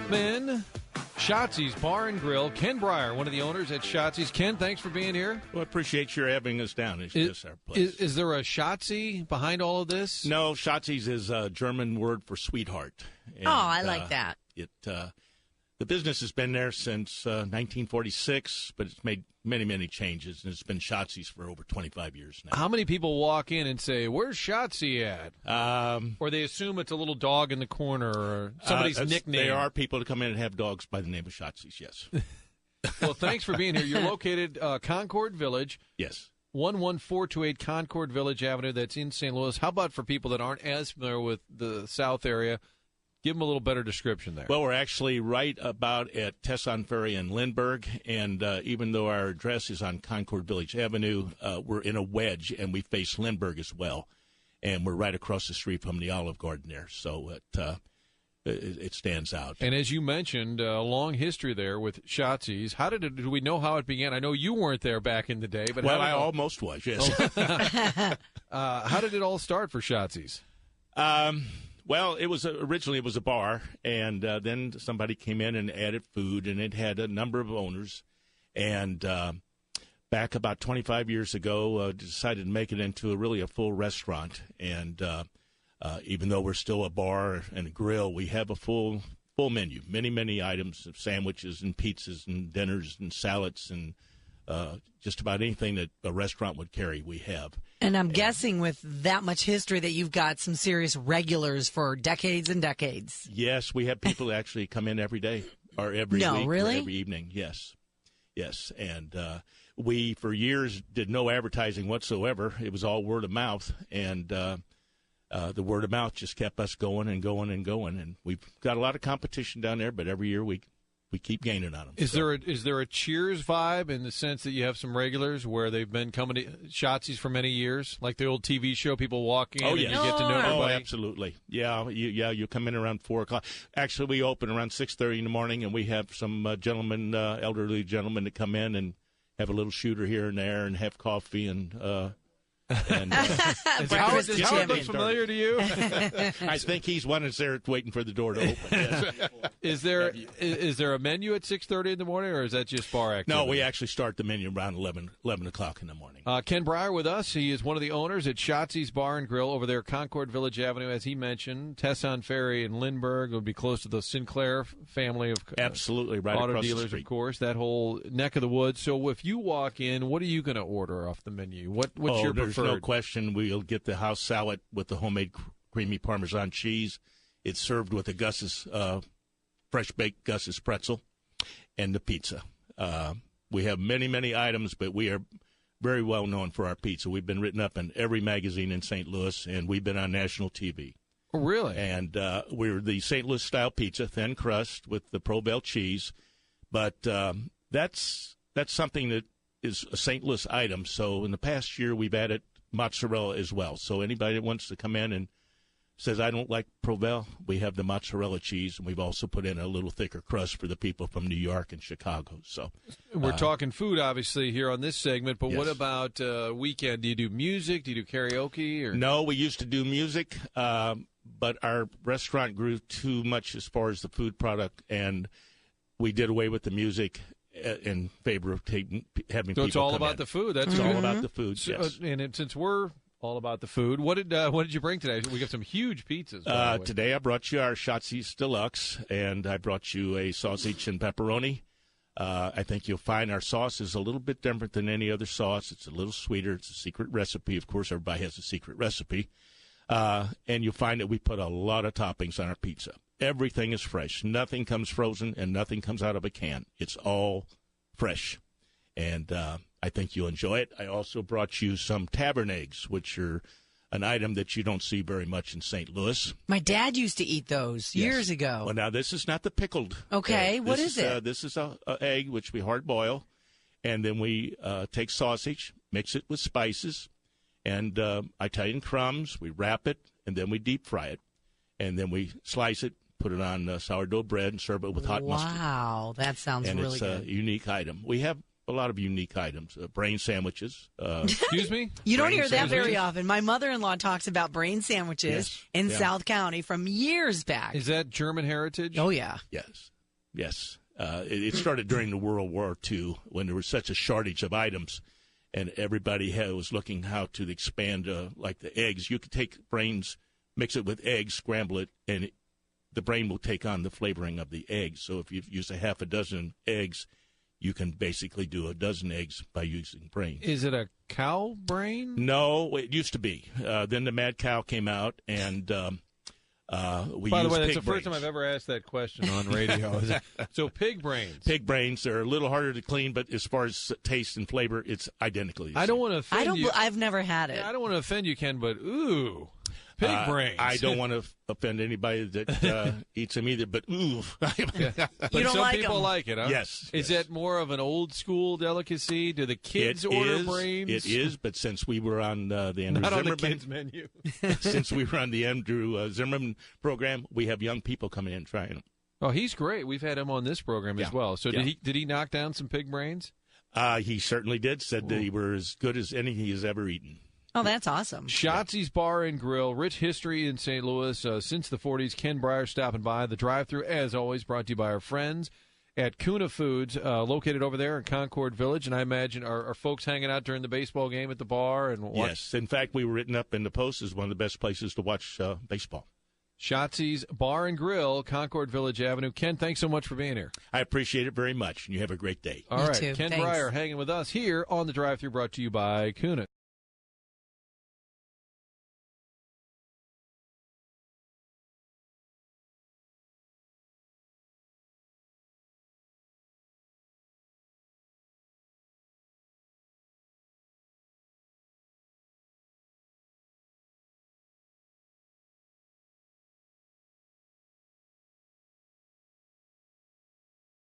Men, Schottzies Bar and Grill. Ken Breyer, one of the owners at Schottzies. Ken, thanks for being here. Well, I appreciate your having us down. It's just our place. Is there a Schotzie behind all of this? No, Schottzies is a German word for sweetheart. And, I like that. The business has been there since 1946, but it's made many, many changes, and it's been Schottzies for over 25 years now. How many people walk in and say, "Where's Schotzie at?" Or they assume it's a little dog in the corner or somebody's nickname. There are people that come in and have dogs by the name of Schottzies, yes. Well, thanks for being here. You're located Concord Village. Yes. 11428 Concord Village Avenue. That's in St. Louis. How about for people that aren't as familiar with the South area? Give them a little better description there. Well, we're actually right about at Tesson Ferry and Lindbergh, and even though our address is on Concord Village Avenue, we're in a wedge, and we face Lindbergh as well, and we're right across the street from the Olive Garden there, so it stands out. And as you mentioned, a long history there with Schottzies. Do we know how it began? I know you weren't there back in the day, but I almost was, yes. How did it all start for Schottzies? Well, originally it was a bar, and then somebody came in and added food, and it had a number of owners. And back about 25 years ago, decided to make it into a full restaurant. And even though we're still a bar and a grill, we have a full menu, many, many items of sandwiches and pizzas and dinners and salads and just about anything that a restaurant would carry, we have. And I'm guessing with that much history that you've got some serious regulars for decades and decades. Yes, we have people that actually come in every day or every week really? Or every evening. Yes. And we, for years, did no advertising whatsoever. It was all word of mouth. And the word of mouth just kept us going and going and going. And we've got a lot of competition down there, but every year we keep gaining on them. Is there a Cheers vibe in the sense that you have some regulars where they've been coming to Schottzies for many years, like the old TV show? People walk in and you get to know everybody. Oh, absolutely. Yeah. You come in around 4:00. Actually, we open around 6:30 in the morning, and we have some elderly gentlemen that come in and have a little shooter here and there and have coffee and. Is Howard look familiar to you? I think he's one that's there waiting for the door to open. Yes. Is there a menu at 6:30 in the morning, or is that just bar activity? No, we actually start the menu around 11 o'clock in the morning. Ken Breyer with us. He is one of the owners at Schottzies Bar and Grill over there, Concord Village Avenue, as he mentioned. Tesson Ferry and Lindbergh would be close to the Sinclair family of absolutely right auto across dealers, the street. of course. That whole neck of the woods. So if you walk in, what are you going to order off the menu? What's your preferred? There's no question we'll get the house salad with the homemade creamy Parmesan cheese. It's served with a fresh-baked Gus's pretzel and the pizza. We have many, many items, but we are very well known for our pizza. We've been written up in every magazine in St. Louis, and we've been on national TV. Oh, really? And we're the St. Louis-style pizza, thin crust with the Provel cheese. But that's something that is a St. Louis item. So in the past year, we've added mozzarella as well. So anybody that wants to come in and says, I don't like Provel, we have the mozzarella cheese, and we've also put in a little thicker crust for the people from New York and Chicago. So we're talking food, obviously, here on this segment, but yes. What about weekend? Do you do music? Do you do karaoke? Or? No, we used to do music, but our restaurant grew too much as far as the food product, and we did away with the music in favor of having people come in. So it's all about the food. It's all about the food, yes. And since we're all about the food, what did you bring today? We got some huge pizzas. Today I brought you our Schottzies Deluxe, and I brought you a sausage and pepperoni. I think you'll find our sauce is a little bit different than any other sauce. It's a little sweeter. It's a secret recipe. Of course, everybody has a secret recipe. And you'll find that we put a lot of toppings on our pizza. Everything is fresh. Nothing comes frozen, and nothing comes out of a can. It's all fresh. And I think you'll enjoy it. I also brought you some tavern eggs, which are an item that you don't see very much in St. Louis. My dad used to eat those years ago. Well, now this is not the pickled. Okay, what is it? This is a egg which we hard boil, and then we take sausage, mix it with spices, and Italian crumbs. We wrap it, and then we deep fry it, and then we slice it, put it on sourdough bread, and serve it with hot mustard. Wow, that sounds really good. And it's a unique item. We have a lot of unique items. Brain sandwiches. Excuse me? You don't Brain hear that very sandwiches? often. My mother-in-law talks about brain sandwiches in South County from years back. Is that German heritage? Oh, yeah. Yes. It started during the World War II when there was such a shortage of items, and everybody was looking how to expand, like the eggs. You could take brains, mix it with eggs, scramble it, and the brain will take on the flavoring of the eggs. So if you use a half a dozen eggs, you can basically do a dozen eggs by using brains. Is it a cow brain? No, it used to be. Then the mad cow came out, and we By the way, that's pig the first time brains. I've ever asked that question on radio. So pig brains. Pig brains, they're a little harder to clean, but as far as taste and flavor, it's identically the I don't same. want to offend you. I've never had it. I don't want to offend you, Ken, but ooh, pig brains. I don't want to offend anybody that eats them either, but ooh. But You don't some like people 'em. like it, huh? Yes. Is that more of an old school delicacy? Do the kids It order is, brains? It is, but since we were on the Andrew Not on the Zimmerman, kids menu. since we were on the Andrew Zimmerman program, we have young people coming in trying them. Oh, he's great. We've had him on this program as well. So did he knock down some pig brains? He certainly did. Said that they were as good as any he has ever eaten. Oh, that's awesome. Schottzies Bar and Grill, rich history in St. Louis since the 40s. Ken Breyer stopping by. The drive-thru, as always, brought to you by our friends at Kuna Foods, located over there in Concord Village. And I imagine are folks hanging out during the baseball game at the bar? And Yes. In fact, we were written up in the Post as one of the best places to watch baseball. Schottzies Bar and Grill, Concord Village Avenue. Ken, thanks so much for being here. I appreciate it very much, and you have a great day. All You right, too. Ken Thanks. Breyer hanging with us here on the drive-thru, brought to you by Kuna.